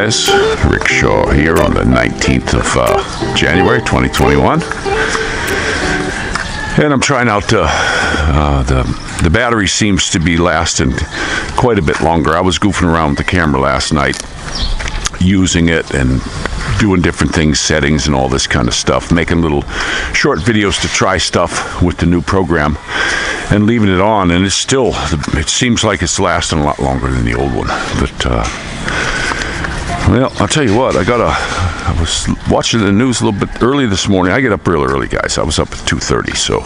guys, Rick Shaw here on the 19th of January 2021, and I'm trying out the battery seems to be lasting quite a bit longer. I was goofing around with the camera last night, using it and doing different things, settings and all this kind of stuff, making little short videos to try stuff with the new program and leaving it on, and it seems like it's lasting a lot longer than the old one. But well, I'll tell you what, I was watching the news a little bit early this morning. I get up real early, guys. I was up at 2:30, so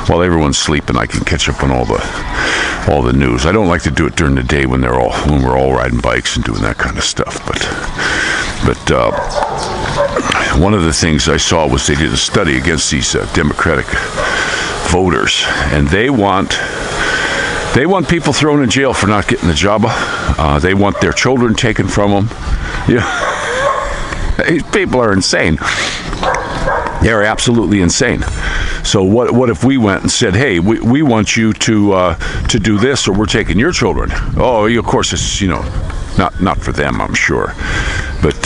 while everyone's sleeping, I can catch up on all the news. I don't like to do it during the day when we're all riding bikes and doing that kind of stuff. But one of the things I saw was they did a study against these Democratic voters, and they want people thrown in jail for not getting the job. They want their children taken from them. Yeah, these people are insane. They're absolutely insane. So what if we went and said, hey, we want you to do this, or we're taking your children? Oh, of course, it's not for them, I'm sure. But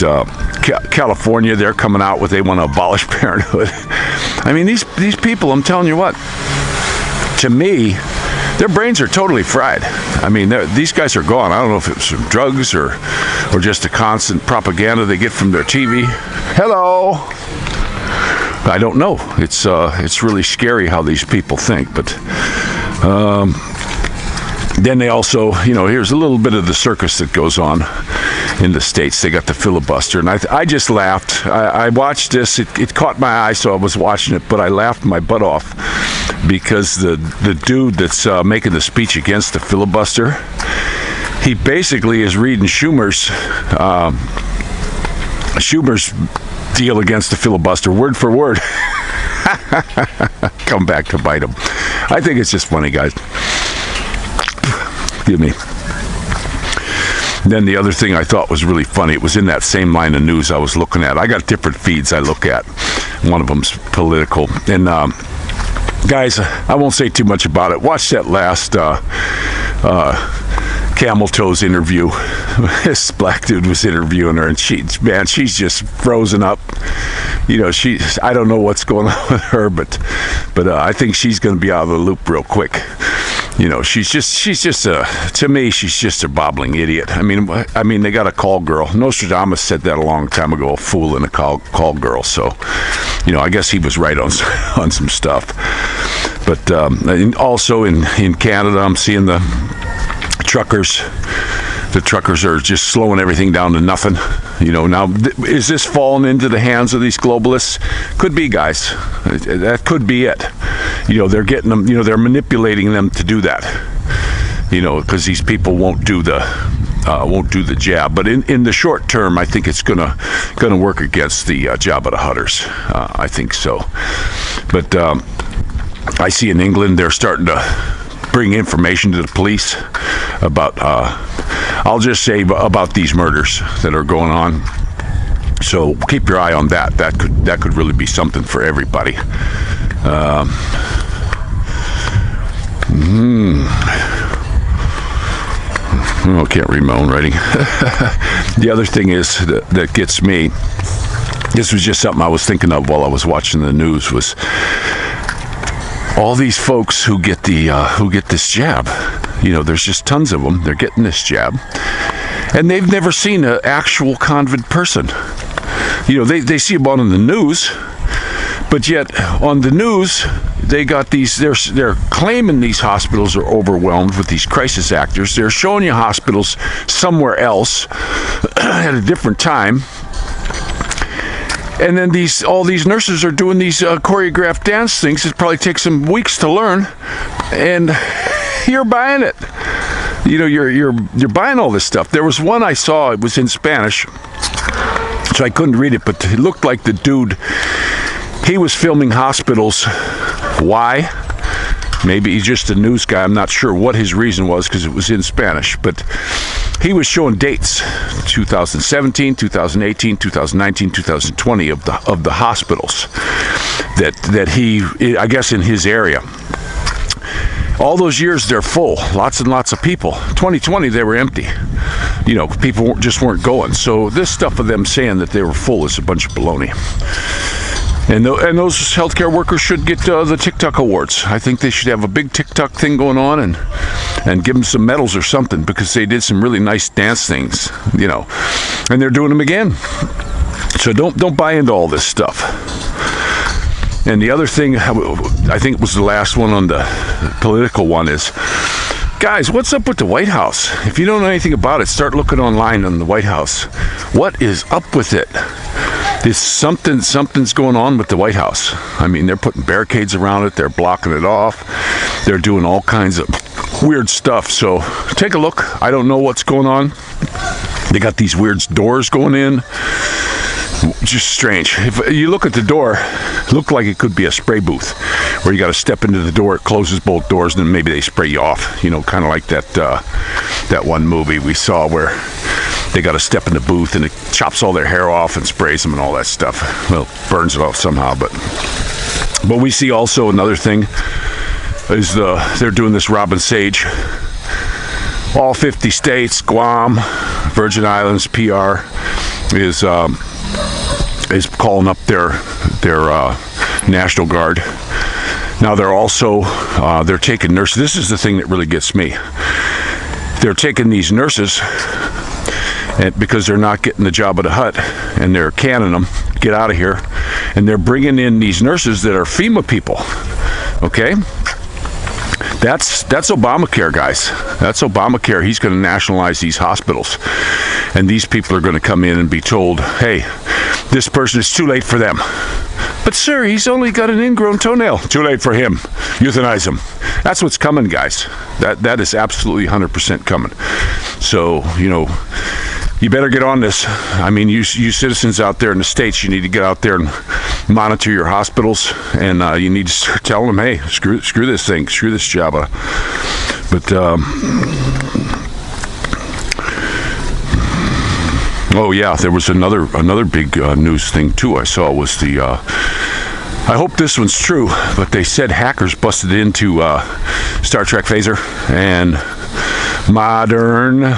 California, they're coming out with they want to abolish parenthood. I mean, these people, I'm telling you what, to me, their brains are totally fried. I mean, these guys are gone. I don't know if it's from drugs or just the constant propaganda they get from their TV. Hello. I don't know. It's really scary how these people think. But then they also, here's a little bit of the circus that goes on in the States. They got the filibuster, and I just laughed. I watched this. It caught my eye, so I was watching it, but I laughed my butt off because the dude that's making the speech against the filibuster, he basically is reading Schumer's deal against the filibuster word for word. Come back to bite him. I think it's just funny, guys. Excuse me. Then the other thing I thought was really funny, it was in that same line of news I was looking at. I got different feeds I look at. One of them's political. And guys, I won't say too much about it. Watch that last Camel Toes interview. This black dude was interviewing her, and she's just frozen up. I don't know what's going on with her, but I think she's going to be out of the loop real quick. She's just to me, she's just a babbling idiot. I mean, they got a call girl. Nostradamus said that a long time ago, a fool and a call girl. So, I guess he was right on some stuff. But and also in Canada, I'm seeing the truckers. The truckers are just slowing everything down to nothing. Now, is this falling into the hands of these globalists? Could be, guys. That could be it. They're getting them, they're manipulating them to do that. Because these people won't do the jab. But in the short term, I think it's gonna work against the Jabba the Hutters. I think so. But I see in England they're starting to bring information to the police about, I'll just say about these murders that are going on. So keep your eye on that. That could really be something for everybody. I can't read my own writing. The other thing is that gets me. This was just something I was thinking of while I was watching the news. Was all these folks who get this jab. There's just tons of them. They're getting this jab, and they've never seen an actual COVID person. They see about on the news, but yet on the news they got these. They're claiming these hospitals are overwhelmed with these crisis actors. They're showing you hospitals somewhere else at a different time. And then all these nurses are doing these choreographed dance things. It probably takes them weeks to learn, and you're buying it. You're buying all this stuff. There was one I saw. It was in Spanish, so I couldn't read it. But it looked like the dude. He was filming hospitals. Why? Maybe he's just a news guy. I'm not sure what his reason was because it was in Spanish. But he was showing dates: 2017, 2018, 2019, 2020 of the hospitals that he, I guess, in his area. all those years they're full, lots and lots of people. 2020 they were empty. You know, people just weren't going. So this stuff of them saying that they were full is a bunch of baloney. And those healthcare workers should get the TikTok awards. I think they should have a big TikTok thing going on and give them some medals or something, because they did some really nice dance things, you know, and they're doing them again. So don't buy into all this stuff. And the other thing, I think it was the last one on the political one, is, guys, what's up with the White House? If you don't know anything about it, start looking online on the White House. What is up with it? Something's going on with the White House. I mean, they're putting barricades around it. They're blocking it off. They're doing all kinds of weird stuff. So take a look. I don't know what's going on. They got these weird doors going in. Just strange. If you look at the door, it looked like it could be a spray booth where you got to step into the door, it closes both doors, and then maybe they spray you off. You know, kind of like that one movie we saw where they got to step in the booth and it chops all their hair off and sprays them and all that stuff. Well, burns it off somehow, but we see also another thing is they're doing this Robin Sage. All 50 states, Guam, Virgin Islands, PR is calling up their National Guard. Now they're also they're taking nurses. This is the thing that really gets me. They're taking these nurses, and because they're not getting the job at the hut, and they're canning them, get out of here, and they're bringing in these nurses that are FEMA people. Okay, that's Obamacare, guys. That's Obamacare. He's going to nationalize these hospitals, and these people are going to come in and be told, hey, this person is too late for them. But sir, he's only got an ingrown toenail. Too late for him. Euthanize him. That's what's coming, guys. That is absolutely 100% coming. So, you know, you better get on this. I mean, you citizens out there in the States, you need to get out there and monitor your hospitals, and you need to tell them, hey, screw this thing, screw this job. But oh yeah, there was another big news thing too. I saw was the. I hope this one's true, but they said hackers busted into Star Trek Phaser and Modern.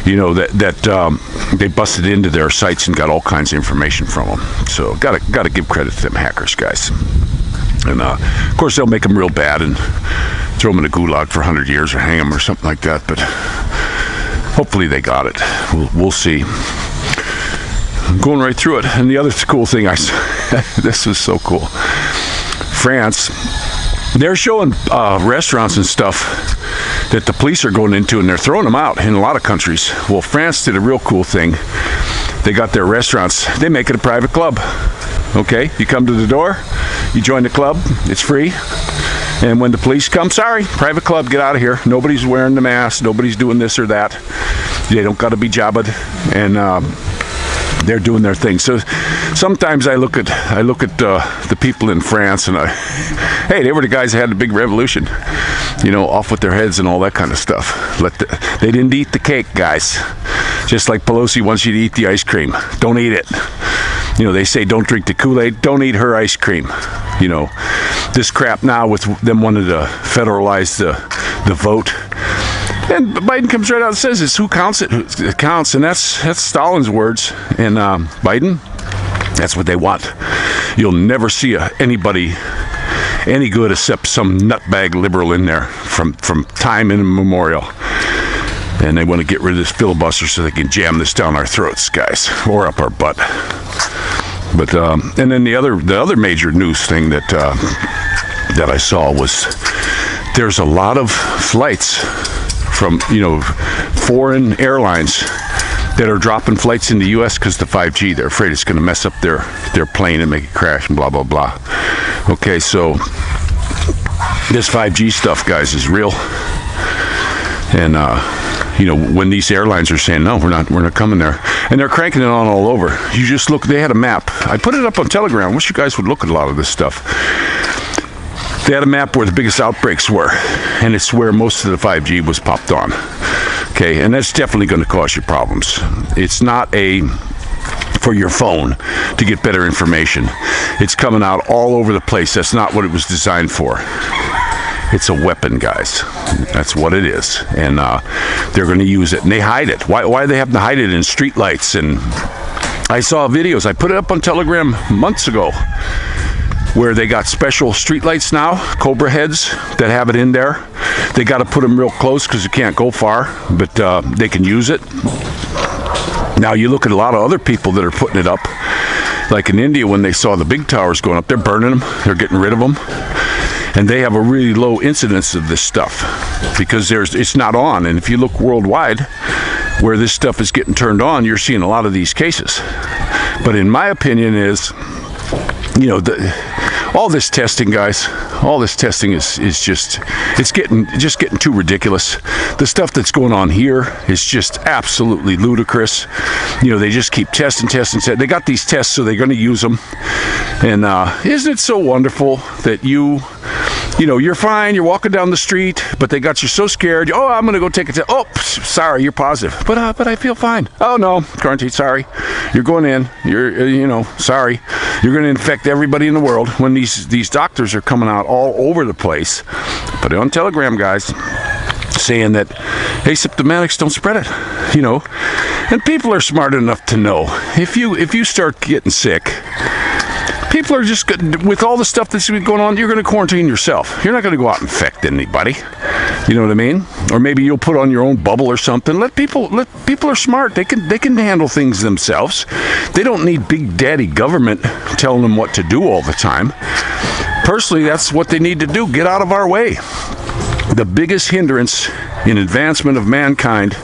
You know that they busted into their sites and got all kinds of information from them. So gotta give credit to them hackers, guys. And of course they'll make them real bad and throw them in a gulag for 100 years or hang them or something like that. But hopefully they got it. We'll see. I'm going right through it. And the other cool thing I saw, this was so cool. France, they're showing restaurants and stuff that the police are going into, and they're throwing them out in a lot of countries. Well, France did a real cool thing. They got their restaurants, they make it a private club. Okay, you come to the door, you join the club, it's free. And when the police come, sorry, private club, get out of here. Nobody's wearing the mask, nobody's doing this or that. They don't got to be jabbered, and they're doing their thing. So sometimes I look at the people in France, and hey, they were the guys that had the big revolution, you know, off with their heads and all that kind of stuff. They didn't eat the cake, guys. Just like Pelosi wants you to eat the ice cream. Don't eat it. You know, they say don't drink the Kool-Aid. Don't eat her ice cream. You know, this crap now with them wanting to federalize the vote. And Biden comes right out and says it's who counts it. It counts, and that's Stalin's words. And Biden, that's what they want. You'll never see anybody any good except some nutbag liberal in there from time immemorial. And they want to get rid of this filibuster so they can jam this down our throats, guys, or up our butt. But and then the other major news thing that I saw was there's a lot of flights from, you know, foreign airlines that are dropping flights into the U.S. because the 5G. They're afraid it's going to mess up their plane and make it crash and blah blah blah. Okay, so this 5G stuff, guys, is real. And you know, when these airlines are saying no, we're not coming there, and they're cranking it on all over. You just look. They had a map. I put it up on Telegram. I wish you guys would look at a lot of this stuff. They had a map where the biggest outbreaks were, and it's where most of the 5G was popped on. Okay, and that's definitely going to cause you problems. It's not a for your phone to get better information. It's coming out all over the place. That's not what it was designed for. It's a weapon, guys. That's what it is. And they're going to use it. And they hide it. Why do they have to hide it in streetlights? And I saw videos. I put it up on Telegram months ago where they got special streetlights now, Cobra heads, that have it in there. They got to put them real close because you can't go far, but they can use it. Now you look at a lot of other people that are putting it up, like in India when they saw the big towers going up, they're burning them, they're getting rid of them, and they have a really low incidence of this stuff because it's not on. And if you look worldwide where this stuff is getting turned on, you're seeing a lot of these cases. But in my opinion is, you know, all this testing, guys, all this testing is just getting too ridiculous. The stuff that's going on here is just absolutely ludicrous. You know, they just keep testing. They got these tests, so they're going to use them. And isn't it so wonderful that you know, you're fine, you're walking down the street, but they got you so scared. Oh, I'm going to go take a test. Oh, sorry, you're positive. But I feel fine. Oh, no, quarantine, sorry. You're going in. You know, sorry. You're going to infect everybody in the world when these doctors are coming out all over the place. Put it on Telegram, guys, saying that asymptomatics don't spread it, you know. And people are smart enough to know if you start getting sick, people are just, with all the stuff that's going on, you're going to quarantine yourself. You're not going to go out and infect anybody. You know what I mean? Or maybe you'll put on your own bubble or something. People are smart. They can handle things themselves. They don't need big daddy government telling them what to do all the time. Personally, that's what they need to do. Get out of our way. The biggest hindrance in advancement of mankind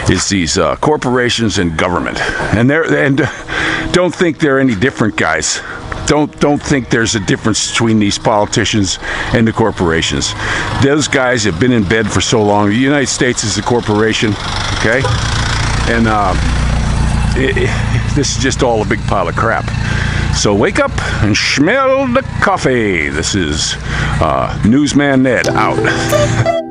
is these corporations and government. And don't think they're any different, guys. Don't think there's a difference between these politicians and the corporations. Those guys have been in bed for so long. The United States is a corporation, okay? And this is just all a big pile of crap. So wake up and smell the coffee. This is Newsman Ned out.